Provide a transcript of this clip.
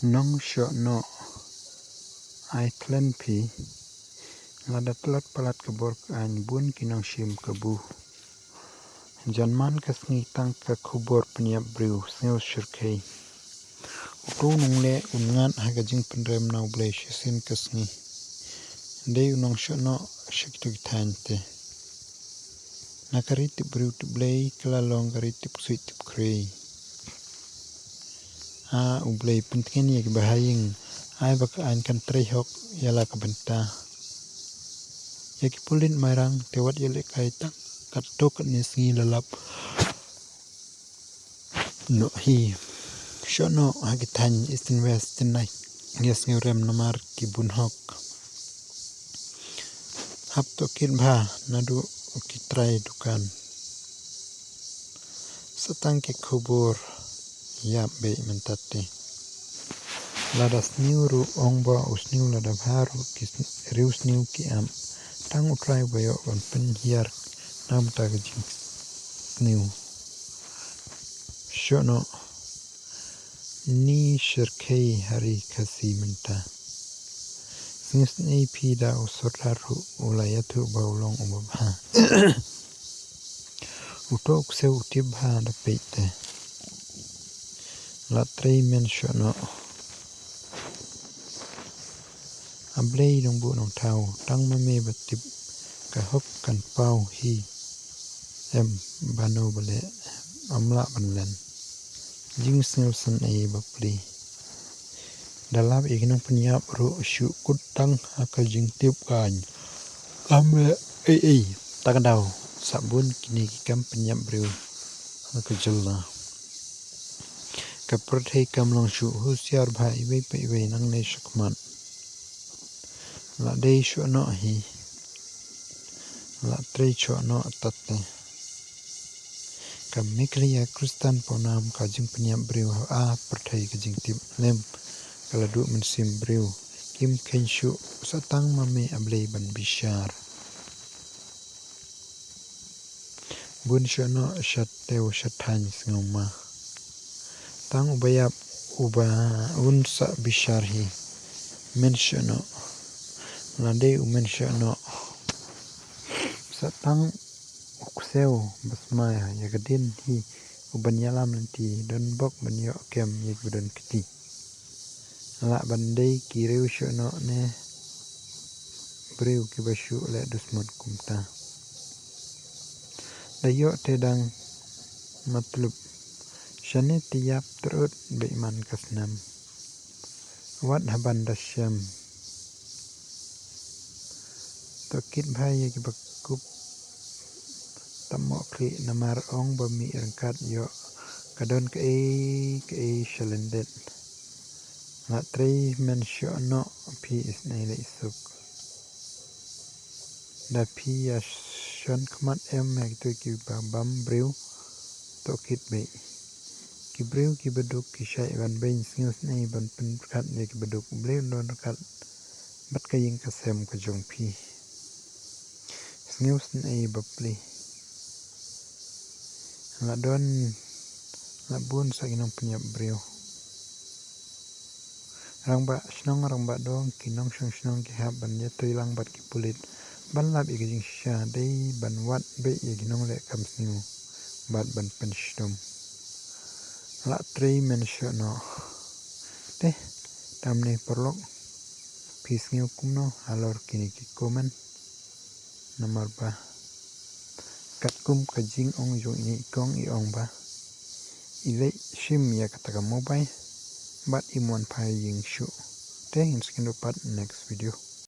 Nong syo no ai klen pi ladat lat palat kebor an bun kinong shim kebu janman kasngi tang ka khubor pniap briu sneu shirkei utu nungle ungan haga jing penrem nau blai shisen kasngi dei unong syo no shiktu tante nakari tip briu tip blai kala long kari tip sui tip krei a ublai pentingin yak bahaying ai baka an kan trehok yala kabenta yaki pulin marang tewat yale kai tak katok nisngi lalap no hi shono hagitan eastern west night yes ngerem namar kibun hok hap to kin bha nadu kitrai dukan satang ke khubur yap be mentate ladas niuru ongba usniu lada bharu kis rius niu ki am tang utrai bayo on pen hiar nam tagajing niu shono ni shirkei hari kasi menta singis nei pida usotaru ulayatu baulong umabha utok se utibha da peite latrei men shono ablei dong bu nong tau tang mame batip ka hop kan pau hi em bano bale amla banlen jing snelson ai bapli dalam ignong penyap ru syu kutang akal jing tip kan ame takadau sabun kini kam penyap briu akal jella kaprthei kam long syu husiar bhai wei pe wei nang nei shakman la dei syu no hi la trei syu no tatte kam mikliya kristan ponam ka jing penyap briu a perthei ka jing tip lem kaladu mensim briu kim kenshu satang mame ablei ban bishar bun shono shatteu shathan ngoma tang ubayap uba unsa bishar hi men shono lande umen shono satang ukseu basmaya yagadin hi uban yalam nanti don bok banyo kem yegudon kiti la bandai kireu shono ne breu kibashu le dusmon kumta dayo tedang matlub shane tiyap terut beiman kasnam wat haban dasyam tokit bhai kibakup tamok kri namar ong bami rangkat yo kadon ke shalendet la trei men shono pi isnai le isuk da pi ya shon kmat em mek tu ki bam breu tokit be ki breu ki beduk ki shai ban bain singus nei ban pen khat ne ki beduk breu non khat bat ka ying ka sem ka jong pi singus nei bapli la don la bun sa ginong penyap breu rangba rangba dong kinong snong ki hab ban ya tuilang bat ki pulit ban lab iging sha dei ban wat be iginong le kam sniu bat ban pen shdom la trei men shono te tamne porlok pisngiu kumno alor kini ki komen namar ba katkum kajing ong jo ini kong i ong ba ile shim ya kataka mobile bat imon pai ying shu te in skin pat next video